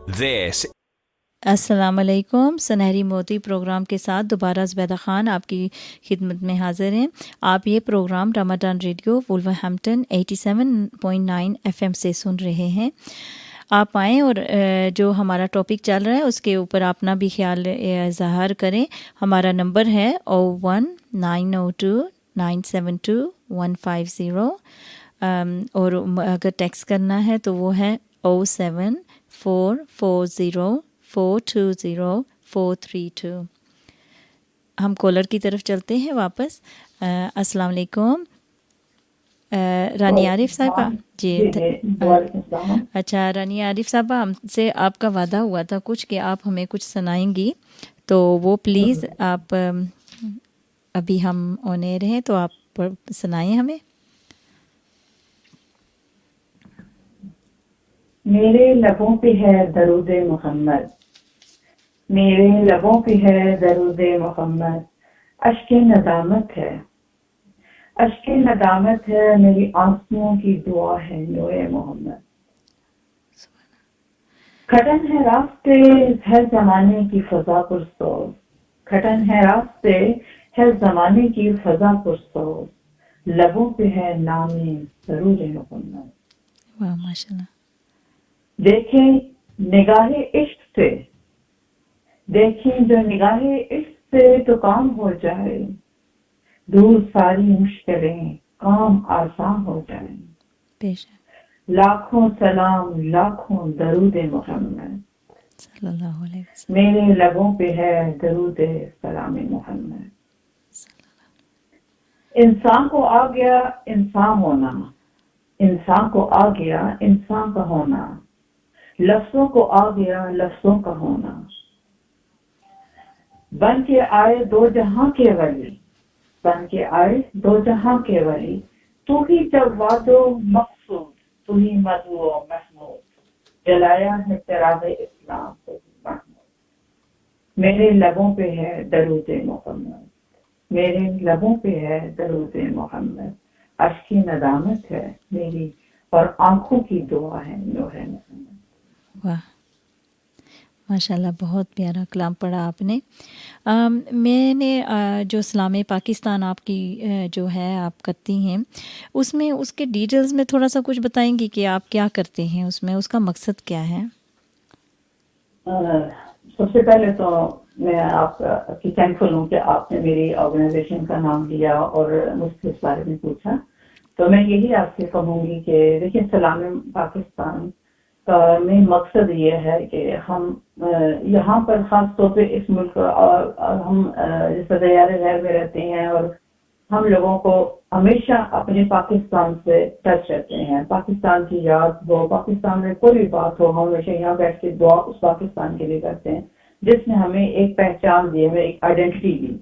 This السلام علیکم. سنہری موتی پروگرام کے ساتھ دوبارہ زبیدہ خان آپ کی خدمت میں حاضر ہیں. آپ یہ پروگرام رمضان ریڈیو وولورہمپٹن 87.9 FM سے سن رہے ہیں. آپ آئیں اور جو ہمارا ٹاپک چل رہا ہے اس کے اوپر اپنا بھی خیال اظہار کریں. ہمارا نمبر ہے 01902972 اور اگر ٹیکسٹ کرنا ہے تو وہ ہے 07440420432. ہم کالر کی طرف چلتے ہیں واپس. السلام علیکم رانی عارف صاحبہ. جی اچھا رانی عارف صاحبہ، ہم سے آپ کا وعدہ ہوا تھا کچھ کہ آپ ہمیں کچھ سنائیں گی، تو وہ پلیز آپ ابھی ہم آن ایئر ہیں تو آپ سنائیں ہمیں. میرے لبوں پہ ہے درود محمد، میرے لبوں پہ ہے درود محمد، اشک ندامت ہے، اشک ندامت ہے، میری آنسوؤں کی دعا ہے نور محمد. کھٹن ہے راستے ہے زمانے کی فضا پر سوز، کھٹن ہے راستے ہے زمانے کی فضا پر سوز، لبوں پہ ہے نام درود محمد. واہ ماشاء اللہ. دیکھیں نگاہ عشق سے، دیکھیں جو نگاہ عشق سے تو کام ہو جائے، دور ساری مشکلیں کام آسان ہو جائیں. بے شک. لاکھوں سلام لاکھوں درود محمد، صلی اللہ علیہ وسلم. میرے لبوں پہ ہے درود سلام محمد. انسان کو آ گیا انسان ہونا، انسان کو آ گیا انسان کا ہونا، لفظوں کو آ گیا لفظوں کا ہونا. بن کے آئے دو جہاں کے ولی، بن کے آئے دو جہاں کے ولی، تو ہی جواد و مقصود، تو ہی مدعو و محمود، جلایا ہے چراغ اسلام کو محمود. میرے لبوں پہ ہے درود محمد، میرے لبوں پہ ہے درود محمد، اشک ندامت ہے میری اور آنکھوں کی دعا ہے نور محمد. واہ ماشاء اللہ، بہت پیارا کلام پڑھا آپ نے. میں نے جو اسلام پاکستان آپ کی جو ہے آپ کرتی ہیں، اس میں اس کے ڈیٹیلز میں تھوڑا سا کچھ بتائیں گی کہ آپ کیا کرتے ہیں اس میں، اس کا مقصد کیا ہے؟ سب سے پہلے تو میں آپ کی تھینکفل ہوں کہ آپ نے میری آرگنائزیشن کا نام لیا اور مجھ سے اس بارے میں پوچھا. تو میں یہی آپ سے کہوں گی کہ دیکھیں سلام پاکستان کا مین مقصد یہ ہے کہ ہم یہاں پر خاص طور پہ اس ملک اور ہم جیسے دیار غیر میں رہتے ہیں اور ہم لوگوں کو ہمیشہ اپنے پاکستان سے ٹچ رہتے ہیں. پاکستان کی یاد ہو، پاکستان میں کوئی بھی بات ہو، ہم ہمیشہ یہاں بیٹھ کے دعا اس پاکستان کے لیے کرتے ہیں جس نے ہمیں ایک پہچان دی، ہمیں ایک آئیڈینٹی دی.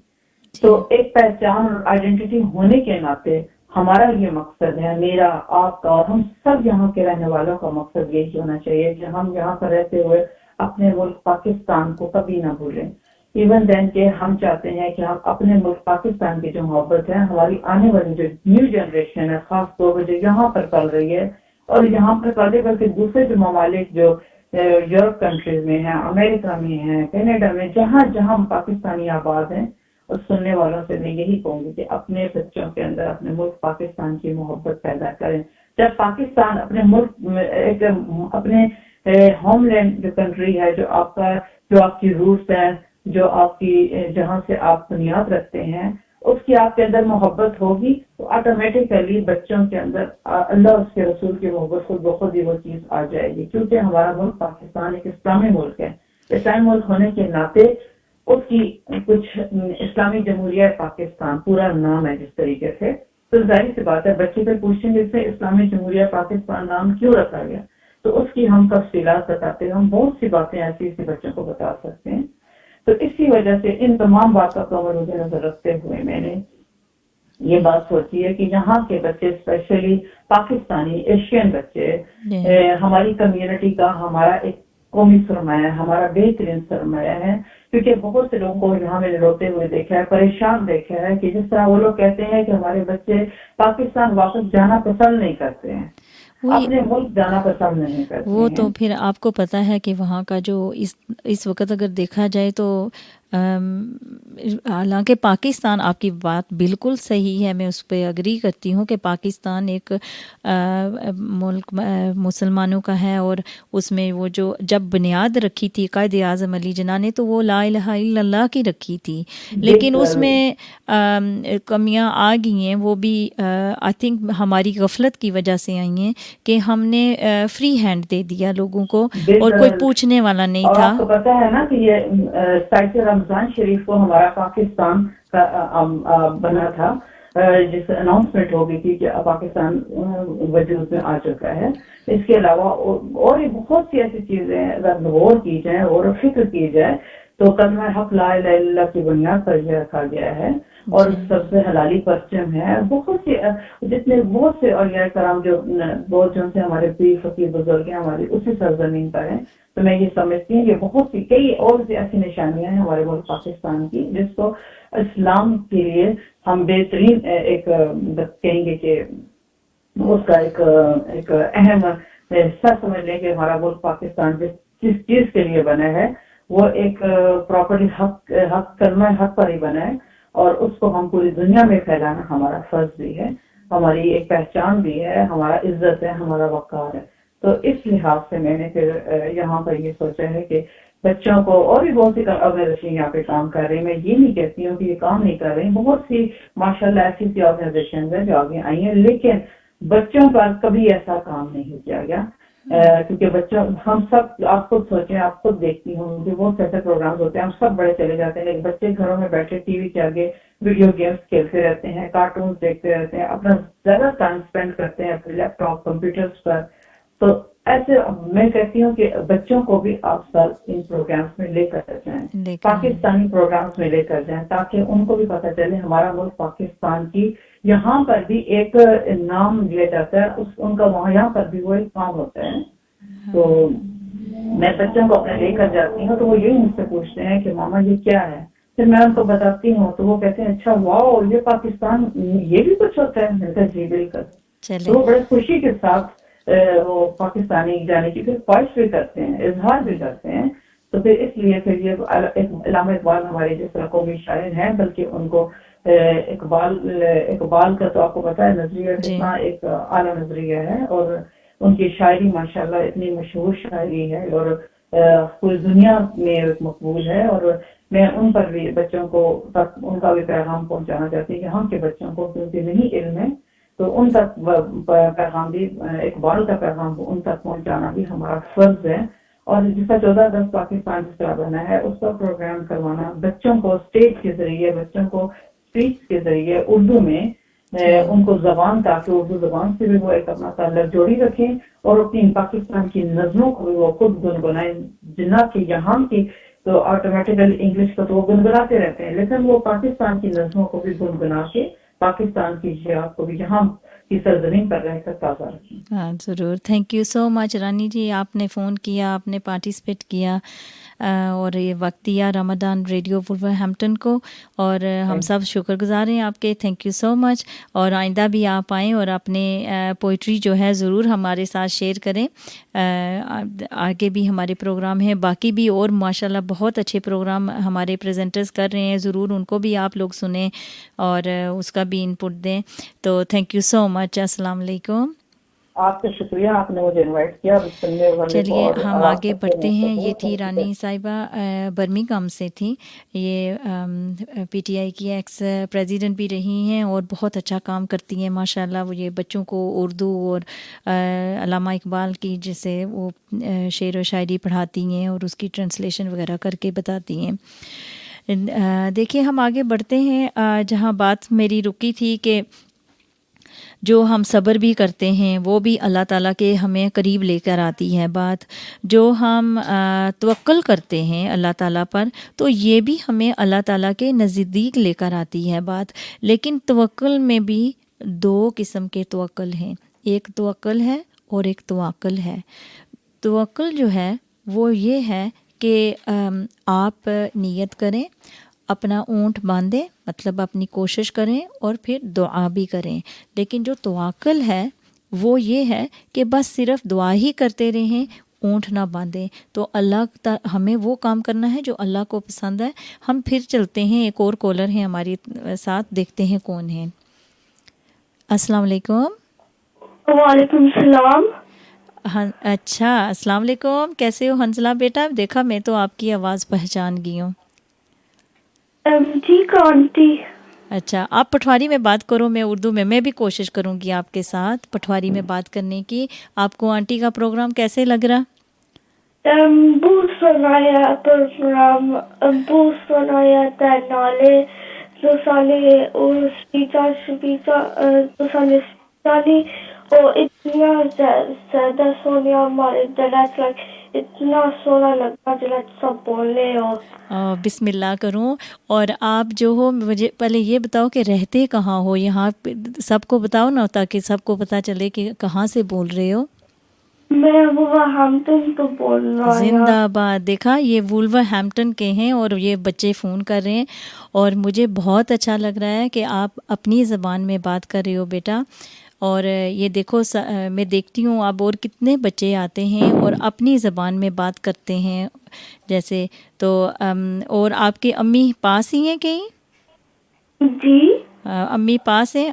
تو ایک پہچان اور آئیڈینٹی ہونے کے ناطے ہمارا یہ مقصد ہے، میرا آپ کا اور ہم سب یہاں کے رہنے والوں کا مقصد یہی ہونا چاہیے کہ ہم یہاں پر رہتے ہوئے اپنے ملک پاکستان کو کبھی نہ بھولیں. ایون دین کہ ہم چاہتے ہیں کہ ہم اپنے ملک پاکستان کی جو محبت ہے ہماری آنے والی جو نیو جنریشن ہے، خاص طور پر جو یہاں پر پل رہی ہے اور یہاں پر پلے بلکہ دوسرے جو ممالک جو یورپ کنٹریز میں ہیں، امریکہ میں ہیں، کینیڈا میں، جہاں جہاں پاکستانی آباد ہیں، اور سننے والوں سے میں یہی کہوں گی کہ اپنے بچوں کے اندر اپنے ملک پاکستان کی محبت پیدا کریں. جب پاکستان اپنے ملک ایک اپنے ہوم لینڈ جو کنٹری ہے، جو آپ کا جو آپ کی روٹس ہیں، جو آپ کی جہاں سے آپ بنیاد رکھتے ہیں، اس کی آپ کے اندر محبت ہوگی تو آٹومیٹیکلی بچوں کے اندر اللہ اس کے رسول کی محبت خود بخود ہی وہ چیز آ جائے گی. کیونکہ ہمارا ملک پاکستان ایک اسلامی ملک ہے. اسلامی ملک ہونے کے ناطے اس کی کچھ اسلامی جمہوریہ پاکستان پورا نام ہے جس طریقے سے، تو ظاہر سی بات ہے بچے پہ پوچھیں گے سے اسلامی جمہوریہ پاکستان نام کیوں رکھا گیا، تو اس کی ہم تفصیلات بتاتے ہیں. ہم بہت سی باتیں ایسی بچوں کو بتا سکتے ہیں. تو اسی وجہ سے ان تمام باتوں کو مد نظر رکھتے ہوئے میں نے یہ بات سوچی ہے کہ یہاں کے بچے اسپیشلی پاکستانی ایشین بچے ہماری کمیونٹی کا ہمارا ایک قومی سرمایہ، ہمارا بہترین سرمایہ ہے. کیونکہ بہت سے لوگوں کو یہاں میں روتے ہوئے دیکھا ہے، پریشان دیکھا ہے کہ جس طرح وہ لوگ کہتے ہیں کہ ہمارے بچے پاکستان واپس جانا پسند نہیں کرتے ہیں. وہی اپنے ملک جانا پسند نہیں کرتے وہ تو ہیں. پھر آپ کو پتہ ہے کہ وہاں کا جو اس وقت اگر دیکھا جائے تو حالانکہ پاکستان، آپ کی بات بالکل صحیح ہے، میں اس پہ اگری کرتی ہوں کہ پاکستان ایک ملک مسلمانوں کا ہے، اور اس میں وہ جو جب بنیاد رکھی تھی قائد اعظم علی جناح نے تو وہ لا الہ الا اللہ کی رکھی تھی، لیکن اس میں کمیاں آ گئی ہیں، وہ بھی آئی تھنک ہماری غفلت کی وجہ سے آئی ہیں کہ ہم نے فری ہینڈ دے دیا لوگوں کو اور کوئی پوچھنے والا نہیں اور تھا. آپ کو پتا ہے نا کہ یہ سائٹ رمضان شریف کو ہمارا پاکستان کا بنا تھا، جس اناؤنسمنٹ ہو گئی تھی کہ پاکستان وجود میں آ چکا ہے. اس کے علاوہ اور بھی بہت سی ایسی چیزیں اگر غور کی جائیں اور فکر کی جائے تو کلمہ حق لا الہ الا اللہ کی بنیاد پر یہ رکھا گیا ہے، اور سب سے حلالی پرچم ہے. بہت سے اولیاء کرام جو بہت جن سے ہمارے پیر فقیر بزرگ ہیں ہماری اسی سرزمین پر ہیں. تو میں یہ سمجھتی ہوں کہ بہت سی کئی اور بھی ایسی نشانیاں ہیں ہمارے ملک پاکستان کی جس کو اسلام کے لیے ہم بہترین ایک کہیں گے کہ اس کا ایک اہم حصہ سمجھ لیں کہ ہمارا ملک پاکستان جس چیز کے لیے بنا ہے وہ ایک پراپرلی حق کلمہ حق پر ہی بنا ہے، اور اس کو ہم پوری دنیا میں پھیلانا ہمارا فرض بھی ہے، ہماری ایک پہچان بھی ہے، ہمارا عزت ہے، ہمارا وقار ہے. تو اس لحاظ سے میں نے پھر یہاں پر یہ سوچا ہے کہ بچوں کو، اور بھی بہت سی آرگنائزیشن یہاں پہ کام کر رہی ہیں، میں یہ نہیں کہتی ہوں کہ یہ کام نہیں کر رہی، بہت سی ماشاءاللہ ایسی آرگنائزیشن ہیں جو آگے آئی ہیں، لیکن بچوں پر کبھی ایسا کام نہیں کیا گیا. کیونکہ بچوں ہم سب، آپ خود سوچیں، آپ خود دیکھتی ہوں کہ بہت ایسے پروگرامز ہوتے ہیں، ہم سب بڑے چلے جاتے ہیں لیکن بچے گھروں میں بیٹھے ٹی وی کے آگے ویڈیو گیمز کھیلتے رہتے ہیں، کارٹونز دیکھتے رہتے ہیں، اپنا زیادہ ٹائم اسپینڈ کرتے ہیں اپنے لیپ ٹاپ کمپیوٹرز پر. تو ایسے میں کہتی ہوں کہ بچوں کو بھی آپ سر ان پروگرامز میں لے کر جائیں، پاکستانی پروگرامز میں لے کر جائیں، تاکہ ان کو بھی پتہ چلے ہمارا ملک پاکستان کی یہاں پر بھی ایک نام دیا جاتا ہے، ان کا وہاں یہاں پر بھی وہ ایک کام ہوتا ہے. تو میں بچوں کو اپنے لے کر جاتی ہوں تو وہ یہی مجھ سے پوچھتے ہیں کہ ماما یہ کیا ہے، پھر میں ان کو بتاتی ہوں تو وہ کہتے ہیں اچھا واو یہ پاکستان یہ بھی کچھ ہوتا ہے. میں کہا جی بالکل. تو وہ بڑے خوشی کے ساتھ وہ پاکستانی جانے کی پھر خواہش بھی کرتے ہیں، اظہار بھی کرتے ہیں. تو پھر اس لیے پھر یہ علامہ اقبال ہمارے جس طرح قومی شاعر ہیں، بلکہ ان کو اقبال کا تو آپ کو پتا ہے نظریہ کتنا ایک اعلیٰ نظریہ ہے، اور ان کی شاعری ماشاءاللہ اتنی مشہور شاعری ہے اور پوری دنیا میں مقبول ہے. اور میں ان پر بھی بچوں کو ان کا بھی پیغام پہنچانا چاہتی ہوں کہ ہم کے بچوں کو کیونکہ نہیں علم ہے تو ان تک پیغام بھی، اقبال کا پیغام ان تک پہنچانا بھی ہمارا فرض ہے. اور جس کا 14 اگست پاکستان جس طرح بنا ہے اس کا پروگرام کروانا، بچوں کو اسٹیج کے ذریعے، بچوں کو اسپیچ کے ذریعے اردو میں ان کو زبان، تاکہ اردو زبان سے بھی وہ ایک اپنا تعلق جوڑی رکھیں اور اپنی پاکستان کی نظموں کو بھی وہ خود گنگنائیں. جناب کی یہاں کی تو آٹومیٹیکلی انگلش کو تو وہ گنگناتے رہتے ہیں، لیکن وہ پاکستان کی نظموں کو بھی گنگنا کے پاکستان کی شعر کو بھی یہاں کی سرزمین پر رہ کر تازہ رکھیں. ہاں ضرور. تھینک یو سو مچ رانی جی، آپ نے فون کیا، آپ نے پارٹیسپیٹ کیا اور یہ وقت دیا رمضان ریڈیو وولورہمپٹن کو، اور ہم سب شکر گزار ہیں آپ کے. تھینک یو سو مچ. اور آئندہ بھی آپ آئیں اور اپنے پوئٹری جو ہے ضرور ہمارے ساتھ شیئر کریں. آگے بھی ہمارے پروگرام ہیں، باقی بھی اور ماشاءاللہ بہت اچھے پروگرام ہمارے پریزنٹرز کر رہے ہیں، ضرور ان کو بھی آپ لوگ سنیں اور اس کا بھی انپٹ دیں. تو تھینک یو سو مچ. السلام علیکم. آپ کا شکریہ، آپ نے مجھے انوائٹ کیا. چلیے ہم آگے بڑھتے ہیں. یہ تھی رانی صاحبہ، برمنگھم سے تھی. یہ پی ٹی آئی کی ایکس پریزیڈنٹ بھی رہی ہیں اور بہت اچھا کام کرتی ہیں ماشاءاللہ. وہ یہ بچوں کو اردو اور علامہ اقبال کی جسے وہ شعر و شاعری پڑھاتی ہیں اور اس کی ٹرانسلیشن وغیرہ کر کے بتاتی ہیں. دیکھیے ہم آگے بڑھتے ہیں جہاں بات میری رکی تھی کہ جو ہم صبر بھی کرتے ہیں وہ بھی اللہ تعالیٰ کے ہمیں قریب لے کر آتی ہے بات. جو ہم توکل کرتے ہیں اللہ تعالیٰ پر تو یہ بھی ہمیں اللہ تعالیٰ کے نزدیک لے کر آتی ہے بات. لیکن توکل میں بھی دو قسم کے توکل ہیں، ایک توکل ہے اور ایک توکل ہے. توکل جو ہے وہ یہ ہے کہ آپ نیت کریں، اپنا اونٹ باندھیں، مطلب اپنی کوشش کریں اور پھر دعا بھی کریں. لیکن جو توکل ہے وہ یہ ہے کہ بس صرف دعا ہی کرتے رہیں، اونٹ نہ باندھیں. تو ہمیں وہ کام کرنا ہے جو اللہ کو پسند ہے. ہم پھر چلتے ہیں، ایک اور کالر ہیں ہماری ساتھ، دیکھتے ہیں کون ہیں. السلام علیکم. وعلیکم السلام. اچھا، السلام علیکم. کیسے ہو حنزلہ بیٹا؟ دیکھا میں تو آپ کی آواز پہچان گئی ہوں. ٹھیک آنٹی. اچھا، آپ پٹھواری میں بات کرو، میں اردو میں بھی کوشش کروں گی آپ کے ساتھ پٹھواری میں بات کرنے کی. آپ کو آنٹی کا پروگرام کیسے لگ رہا؟ بہت سنایا پروگرام، بہت سنایا تنالے دو سالے اور دو سالے سالی اور اتنا زیادہ سونا ہمارے دلت لگ اتنا سونا لگا دلت سب بولے. اور بسم اللہ کروں. اور آپ جو ہو مجھے پہلے یہ بتاؤ کہ رہتے کہاں ہو یہاں پہ، سب کو بتاؤ نا تاکہ سب کو پتہ چلے کہ کہاں سے بول رہے ہو. میں وولورہمپٹن تو بول رہا ہوں. زندہ آباد. دیکھا، یہ وولورہمپٹن کے ہیں اور یہ بچے فون کر رہے ہیں، اور مجھے بہت اچھا لگ رہا ہے کہ آپ اپنی زبان میں بات کر رہے ہو بیٹا. اور یہ دیکھو میں دیکھتی ہوں اب اور کتنے بچے آتے ہیں اور اپنی زبان میں بات کرتے ہیں جیسے. تو اور آپ کی امی پاس ہی ہیں کہیں؟ جی امی پاس ہیں؟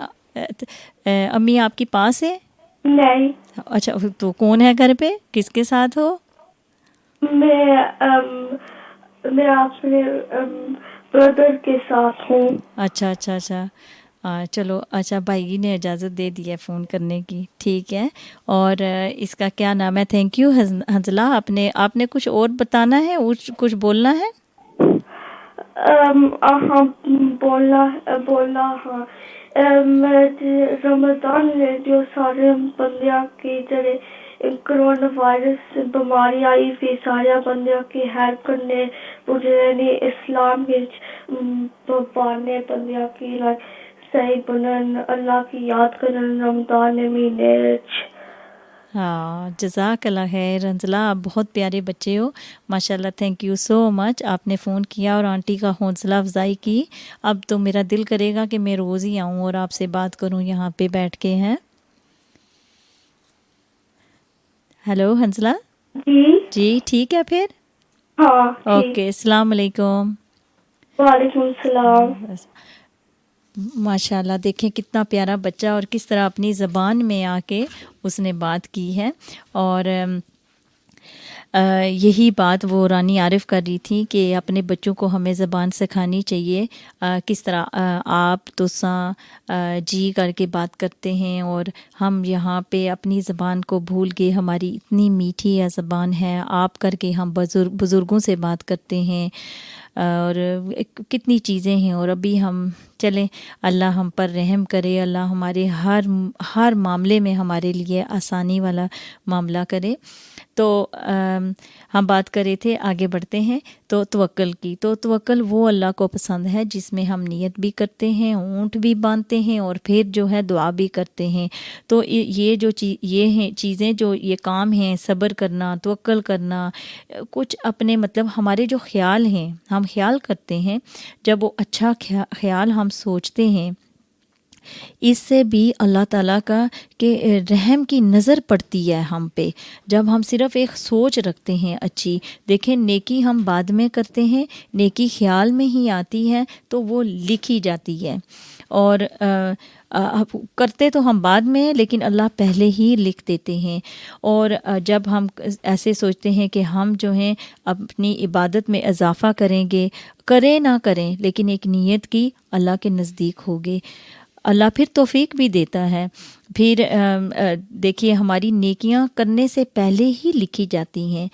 امی آپ کی پاس ہے؟ نہیں. اچھا، تو کون ہے گھر پہ؟ کس کے ساتھ ہو؟ میں اپنے بردر کے ساتھ ہوں. اچھا اچھا اچھا. چلو اچھا، بھائی جی نے اجازت دے دی ہے فون کرنے کی، ٹھیک ہے. اور اس کا کیا نام ہے؟ تھینک یو حنزلہ. آپ نے کچھ اور بتانا ہے، کچھ بولنا ہے؟ ہاں بولنا ہاں. رمضان میں جو سارے بندیاں کی جڑے کرونا وائرس بیماری آئی پھر سارے بندیاں کی ہیلپ کرنے پورے اسلام پانے بندیاں کی صحیح بنن، اللہ کی یاد کرن رمضان مہینے. ہاں، جزاک اللہ خیر حنزلہ. آپ بہت پیارے بچے ہو ماشاء اللہ. تھینک یو سو مچ. آپ نے فون کیا اور آنٹی کا حوصلہ افزائی کی. اب تو میرا دل کرے گا کہ میں روز ہی آؤں اور آپ سے بات کروں یہاں پہ بیٹھ کے. ہیں ہیلو حنزلہ. جی ٹھیک ہے پھر. ہاں اوکے، السلام علیکم. وعلیکم السلام. ماشاء اللہ، دیکھیں کتنا پیارا بچہ اور کس طرح اپنی زبان میں آ کے اس نے بات کی ہے. اور یہی بات وہ رانی عارف کر رہی تھی کہ اپنے بچوں کو ہمیں زبان سکھانی چاہیے. کس طرح آپ تساں جی کر کے بات کرتے ہیں اور ہم یہاں پہ اپنی زبان کو بھول کے، ہماری اتنی میٹھی زبان ہے، آپ کر کے ہم بزرگوں سے بات کرتے ہیں اور کتنی چیزیں ہیں. اور ابھی ہم چلیں، اللہ ہم پر رحم کرے، اللہ ہمارے ہر معاملے میں ہمارے لیے آسانی والا معاملہ کرے. تو ہم بات کر رہے تھے، آگے بڑھتے ہیں. تو توکل کی، تو توکل وہ اللہ کو پسند ہے جس میں ہم نیت بھی کرتے ہیں، اونٹ بھی باندھتے ہیں اور پھر جو ہے دعا بھی کرتے ہیں. تو یہ جو یہ ہیں چیزیں، جو یہ کام ہیں، صبر کرنا، توکل کرنا، کچھ اپنے مطلب ہمارے جو خیال ہیں، ہم خیال کرتے ہیں، جب وہ اچھا خیال ہم سوچتے ہیں، اس سے بھی اللہ تعالیٰ کا کہ رحم کی نظر پڑتی ہے ہم پہ. جب ہم صرف ایک سوچ رکھتے ہیں اچھی، دیکھیں نیکی ہم بعد میں کرتے ہیں، نیکی خیال میں ہی آتی ہے تو وہ لکھی جاتی ہے. اور کرتے تو ہم بعد میں ہیں لیکن اللہ پہلے ہی لکھ دیتے ہیں. اور جب ہم ایسے سوچتے ہیں کہ ہم جو ہیں اپنی عبادت میں اضافہ کریں گے، کریں نہ کریں لیکن ایک نیت کی، اللہ کے نزدیک ہوگے. اللہ پھر توفیق بھی دیتا ہے. پھر دیکھیے ہماری نیکیاں کرنے سے پہلے ہی لکھی جاتی ہیں.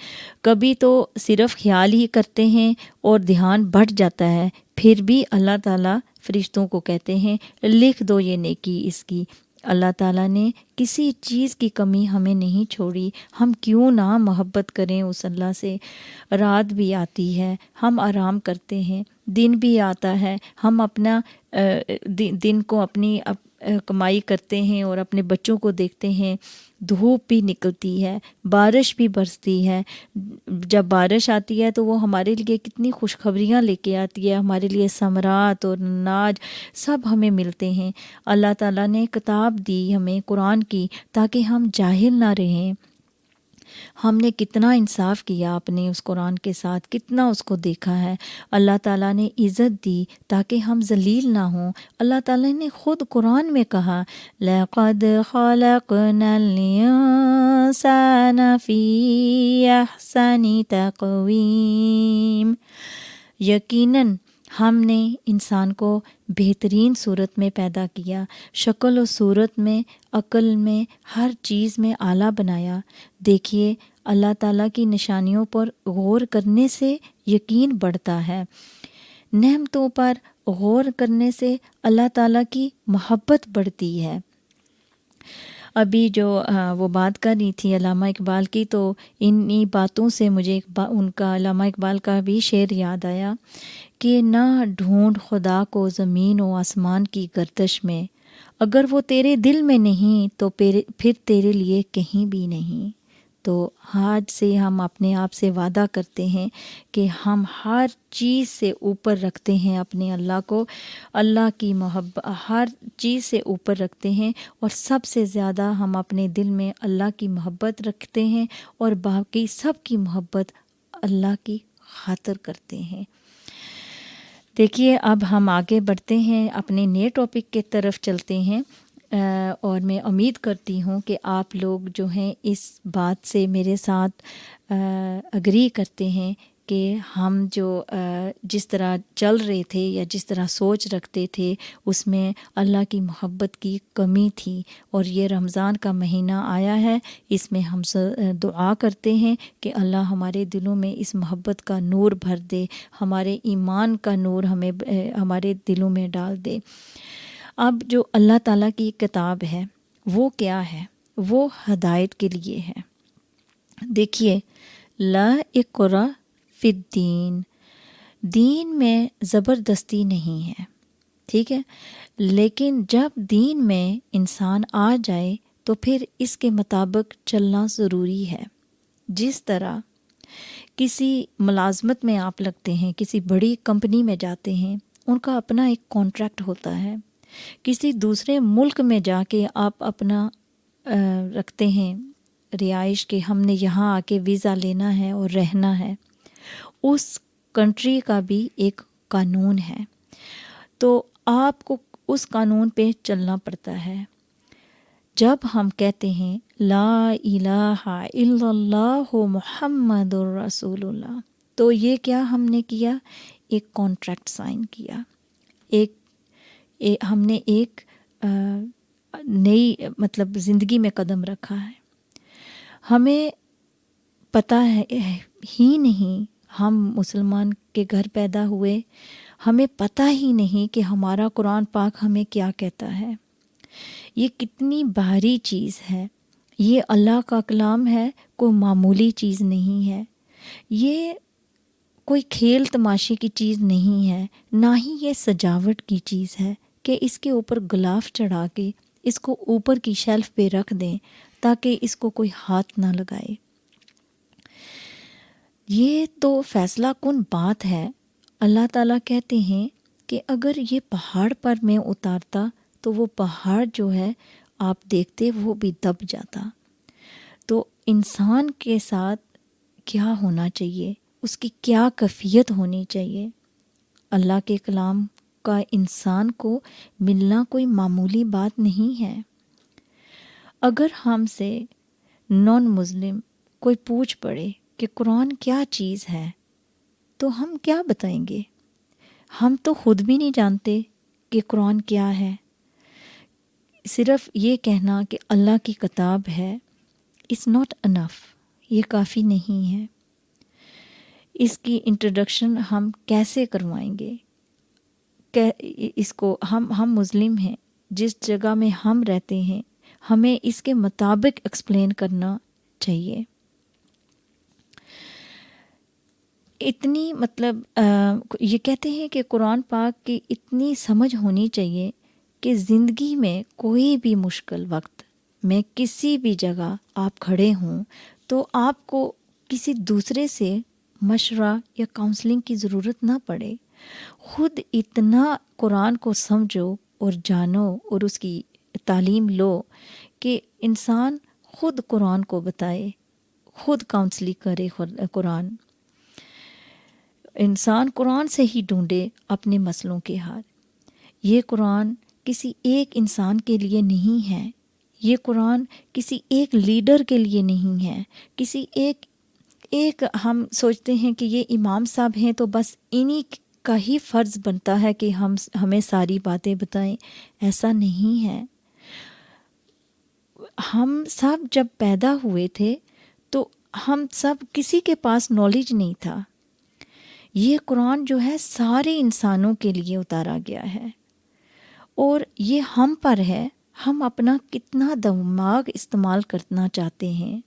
کبھی تو صرف خیال ہی کرتے ہیں اور دھیان بڑھ جاتا ہے، پھر بھی اللہ تعالیٰ فرشتوں کو کہتے ہیں لکھ دو یہ نیکی اس کی. اللہ تعالیٰ نے کسی چیز کی کمی ہمیں نہیں چھوڑی. ہم کیوں نہ محبت کریں اس اللہ سے. رات بھی آتی ہے، ہم آرام کرتے ہیں، دن بھی آتا ہے، ہم اپنا دن کو کمائی کرتے ہیں اور اپنے بچوں کو دیکھتے ہیں، دھوپ بھی نکلتی ہے، بارش بھی برستی ہے. جب بارش آتی ہے تو وہ ہمارے لیے کتنی خوشخبریاں لے کے آتی ہے، ہمارے لیے ثمرات اور اناج سب ہمیں ملتے ہیں. اللہ تعالیٰ نے کتاب دی ہمیں قرآن کی تاکہ ہم جاہل نہ رہیں. ہم نے کتنا انصاف کیا اپنے اس قرآن کے ساتھ، کتنا اس کو دیکھا ہے. اللہ تعالیٰ نے عزت دی تاکہ ہم ذلیل نہ ہوں. اللہ تعالیٰ نے خود قرآن میں کہا لَقَدْ خَلَقْنَا الْإِنسَانَ فِي أَحْسَنِ تَقْوِيمٍ، یقیناً ہم نے انسان کو بہترین صورت میں پیدا کیا، شکل و صورت میں، عقل میں، ہر چیز میں اعلیٰ بنایا. دیکھیے اللہ تعالیٰ کی نشانیوں پر غور کرنے سے یقین بڑھتا ہے، نعمتوں پر غور کرنے سے اللہ تعالیٰ کی محبت بڑھتی ہے. ابھی جو وہ بات کر رہی تھی علامہ اقبال کی، تو انہی باتوں سے مجھے ان کا علامہ اقبال کا بھی شعر یاد آیا کہ نہ ڈھونڈ خدا کو زمین و آسمان کی گردش میں، اگر وہ تیرے دل میں نہیں تو پھر تیرے لیے کہیں بھی نہیں. تو آج سے ہم اپنے آپ سے وعدہ کرتے ہیں کہ ہم ہر چیز سے اوپر رکھتے ہیں اپنے اللہ کو، اللہ کی محبت ہر چیز سے اوپر رکھتے ہیں، اور سب سے زیادہ ہم اپنے دل میں اللہ کی محبت رکھتے ہیں اور باقی سب کی محبت اللہ کی خاطر کرتے ہیں. دیکھیے اب ہم آگے بڑھتے ہیں، اپنے نئے ٹاپک کی طرف چلتے ہیں، اور میں امید کرتی ہوں کہ آپ لوگ جو ہیں اس بات سے میرے ساتھ اگری کرتے ہیں کہ ہم جو جس طرح چل رہے تھے یا جس طرح سوچ رکھتے تھے اس میں اللہ کی محبت کی کمی تھی. اور یہ رمضان کا مہینہ آیا ہے، اس میں ہم دعا کرتے ہیں کہ اللہ ہمارے دلوں میں اس محبت کا نور بھر دے، ہمارے ایمان کا نور ہمارے دلوں میں ڈال دے. اب جو اللہ تعالیٰ کی کتاب ہے وہ کیا ہے؟ وہ ہدایت کے لیے ہے. دیکھیے لا اکرہ فی الدین، دین میں زبردستی نہیں ہے، ٹھیک ہے، لیکن جب دین میں انسان آ جائے تو پھر اس کے مطابق چلنا ضروری ہے. جس طرح کسی ملازمت میں آپ لگتے ہیں، کسی بڑی کمپنی میں جاتے ہیں، ان کا اپنا ایک کانٹریکٹ ہوتا ہے. کسی دوسرے ملک میں جا کے آپ اپنا رکھتے ہیں رہائش کہ ہم نے یہاں آ کے ویزا لینا ہے اور رہنا ہے، اس کنٹری کا بھی ایک قانون ہے، تو آپ کو اس قانون پہ چلنا پڑتا ہے. جب ہم کہتے ہیں لا الہ الا اللہ محمد الرسول اللہ، تو یہ کیا ہم نے کیا؟ ایک کانٹریکٹ سائن کیا، ہم نے ایک نئی مطلب زندگی میں قدم رکھا ہے. ہمیں پتہ ہے ہی نہیں، ہم مسلمان کے گھر پیدا ہوئے، ہمیں پتہ ہی نہیں کہ ہمارا قرآن پاک ہمیں کیا کہتا ہے. یہ کتنی بھاری چیز ہے، یہ اللہ کا کلام ہے، کوئی معمولی چیز نہیں ہے، یہ کوئی کھیل تماشے کی چیز نہیں ہے، نہ ہی یہ سجاوٹ کی چیز ہے کہ اس کے اوپر غلاف چڑھا کے اس کو اوپر کی شیلف پہ رکھ دیں تاکہ اس کو کوئی ہاتھ نہ لگائے. یہ تو فیصلہ کن بات ہے. اللہ تعالیٰ کہتے ہیں کہ اگر یہ پہاڑ پر میں اتارتا تو وہ پہاڑ جو ہے آپ دیکھتے وہ بھی دب جاتا. تو انسان کے ساتھ کیا ہونا چاہیے، اس کی کیا کیفیت ہونی چاہیے؟ اللہ کے کلام کا انسان کو ملنا کوئی معمولی بات نہیں ہے. اگر ہم سے نان مسلم کوئی پوچھ پڑے کہ قرآن کیا چیز ہے تو ہم کیا بتائیں گے؟ ہم تو خود بھی نہیں جانتے کہ قرآن کیا ہے. صرف یہ کہنا کہ اللہ کی کتاب ہے از ناٹ انف، یہ کافی نہیں ہے. اس کی انٹروڈکشن ہم کیسے کروائیں گے؟ اس کو ہم مسلم ہیں، جس جگہ میں ہم رہتے ہیں ہمیں اس کے مطابق ایکسپلین کرنا چاہیے. اتنی مطلب یہ کہتے ہیں کہ قرآن پاک کی اتنی سمجھ ہونی چاہیے کہ زندگی میں کوئی بھی مشکل وقت میں کسی بھی جگہ آپ کھڑے ہوں تو آپ کو کسی دوسرے سے مشورہ یا کاؤنسلنگ کی ضرورت نہ پڑے، خود اتنا قرآن کو سمجھو اور جانو اور اس کی تعلیم لو کہ انسان خود قرآن کو بتائے، خود کاؤنسلنگ کرے، قرآن انسان قرآن سے ہی ڈھونڈے اپنے مسئلوں کے حل۔ یہ قرآن کسی ایک انسان کے لیے نہیں ہے، یہ قرآن کسی ایک لیڈر کے لیے نہیں ہے، کسی ایک ہم سوچتے ہیں کہ یہ امام صاحب ہیں تو بس انہی کا ہی فرض بنتا ہے کہ ہمیں ساری باتیں بتائیں، ایسا نہیں ہے۔ ہم سب جب پیدا ہوئے تھے تو ہم سب کسی کے پاس نالج نہیں تھا، یہ قرآن جو ہے سارے انسانوں کے لیے اتارا گیا ہے، اور یہ ہم پر ہے ہم اپنا کتنا دماغ استعمال کرنا چاہتے ہیں۔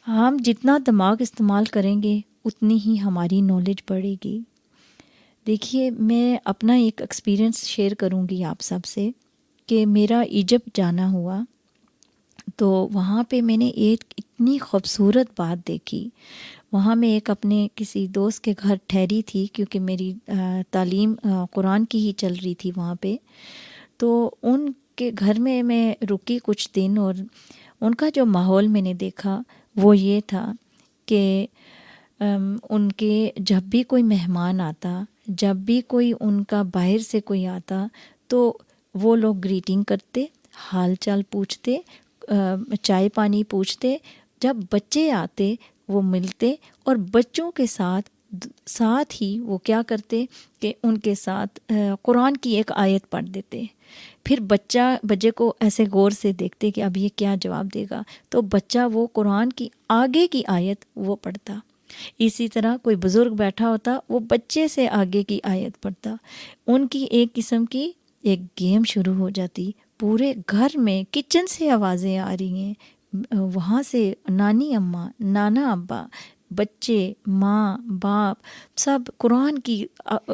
ہم جتنا دماغ استعمال کریں گے اتنی ہی ہماری نالج بڑھے گی۔ دیکھیے، میں اپنا ایک ایکسپیرئنس شیئر کروں گی آپ سب سے کہ میرا ایجپٹ جانا ہوا تو وہاں پہ میں نے ایک اتنی خوبصورت بات دیکھی۔ وہاں میں ایک اپنے کسی دوست کے گھر ٹھہری تھی کیونکہ میری تعلیم قرآن کی ہی چل رہی تھی وہاں پہ، تو ان کے گھر میں رکی کچھ دن، اور ان کا جو ماحول میں نے دیکھا وہ یہ تھا کہ ان کے جب بھی کوئی مہمان آتا، جب بھی کوئی ان کا باہر سے کوئی آتا تو وہ لوگ گریٹنگ کرتے، حال چال پوچھتے، چائے پانی پوچھتے، جب بچے آتے وہ ملتے، اور بچوں کے ساتھ ہی وہ کیا کرتے کہ ان کے ساتھ قرآن کی ایک آیت پڑھ دیتے۔ پھر بچے کو ایسے غور سے دیکھتے کہ اب یہ کیا جواب دے گا، تو بچہ وہ قرآن کی آگے کی آیت وہ پڑھتا۔ اسی طرح کوئی بزرگ بیٹھا ہوتا، وہ بچے سے آگے کی آیت پڑھتا۔ ان کی ایک قسم کی ایک گیم شروع ہو جاتی، پورے گھر میں کچن سے آوازیں آ رہی ہیں، وہاں سے نانی اماں، نانا ابا، بچے، ماں باپ سب قرآن کی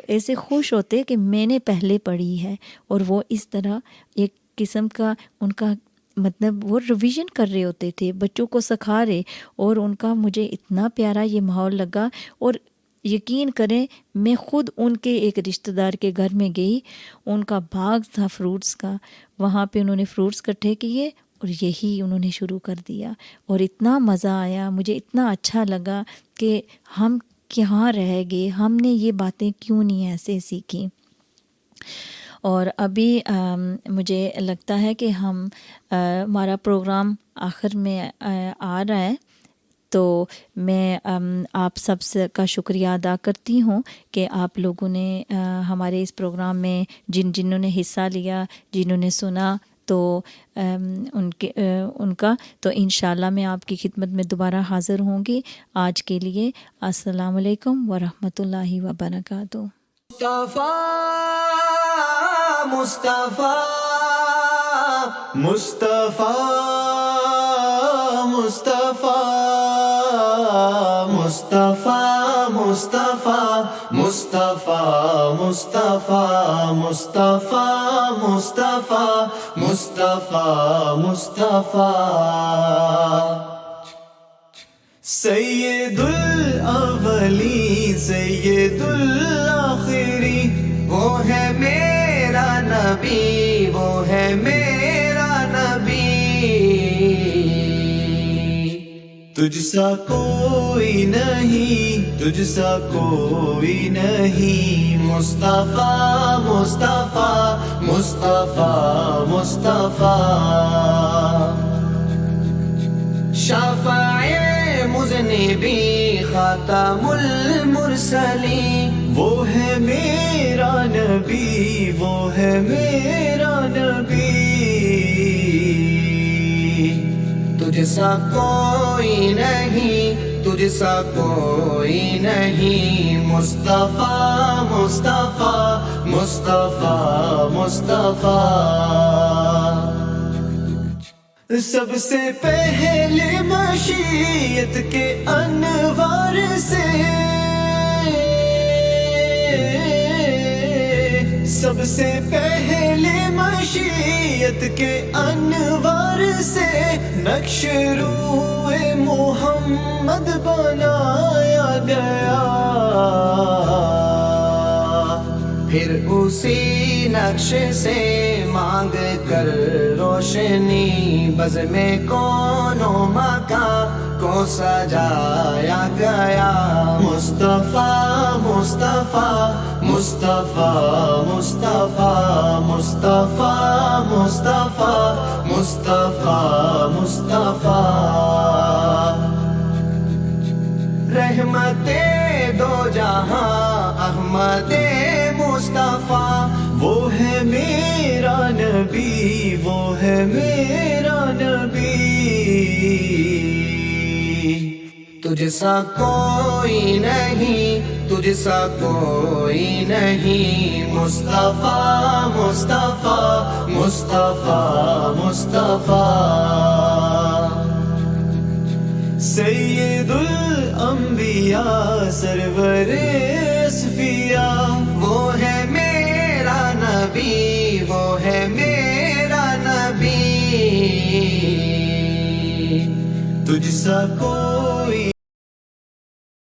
ایسے خوش ہوتے کہ میں نے پہلے پڑھی ہے، اور وہ اس طرح ایک قسم کا ان کا مطلب وہ ریویژن کر رہے ہوتے تھے، بچوں کو سکھا رہے، اور ان کا مجھے اتنا پیارا یہ ماحول لگا۔ اور یقین کریں، میں خود ان کے ایک رشتہ دار کے گھر میں گئی، ان کا باغ تھا فروٹس کا، وہاں پہ انہوں نے فروٹس اکٹھے کیے اور یہی انہوں نے شروع کر دیا، اور اتنا مزہ آیا، مجھے اتنا اچھا لگا کہ ہم کہاں رہ گئے، ہم نے یہ باتیں کیوں نہیں ایسے سیکھی۔ اور ابھی مجھے لگتا ہے کہ ہمارا پروگرام آخر میں آ رہا ہے، تو میں آپ سب سے کا شکریہ ادا کرتی ہوں کہ آپ لوگوں نے ہمارے اس پروگرام میں جنہوں نے حصہ لیا، جنہوں نے سنا، تو ان کا تو انشاءاللہ میں آپ کی خدمت میں دوبارہ حاضر ہوں گی۔ آج کے لیے السلام علیکم ورحمۃ اللہ وبرکاتہ۔ مصطفیٰ مصطفیٰ مصطفیٰ مصطفیٰ مصطفیٰ مصطفیٰ مصطفیٰ مصطفیٰ مصطفیٰ مصطفیٰ مصطفیٰ سید الاولین سید الآخرین، وہ ہے میرا نبی، وہ ہے میرا نبی، تجھ سا کوئی نہیں، تجھ سا کوئی نہیں، مصطفیٰ مصطفیٰ مصطفیٰ مصطفیٰ شفیع مذنبی خاتم المرسلین، وہ ہے میرا نبی، وہ ہے میرا نبی، تجھ سا کوئی نہیں، تجھ سا کوئی نہیں، مصطفیٰ مصطفیٰ مصطفیٰ مصطفیٰ سب سے پہلے مشیت کے انوار سے سب سے پہلے مشیت کے انوار سے نقش روح محمد بنایا گیا، پھر اسی نقش سے مانگ کر روشنی بزم کون و مکان کو سجایا گیا۔ مصطفیٰ مصطفیٰ مصطفیٰ مصطفیٰ مصطفیٰ مصطفیٰ مصطفیٰ مصطفیٰ، رحمت دو جہاں احمد مصطفیٰ، وہ ہے میرا نبی، وہ ہے میرا نبی، تجھ سا کوئی نہیں، تجھ سا کوئی نہیں، مصطفیٰ مصطفیٰ مصطفیٰ مصطفیٰ، سید الانبیاء سرور اصفیاء، وہ ہے میرا نبی، وہ ہے میرا نبی، تجھ سا کوئی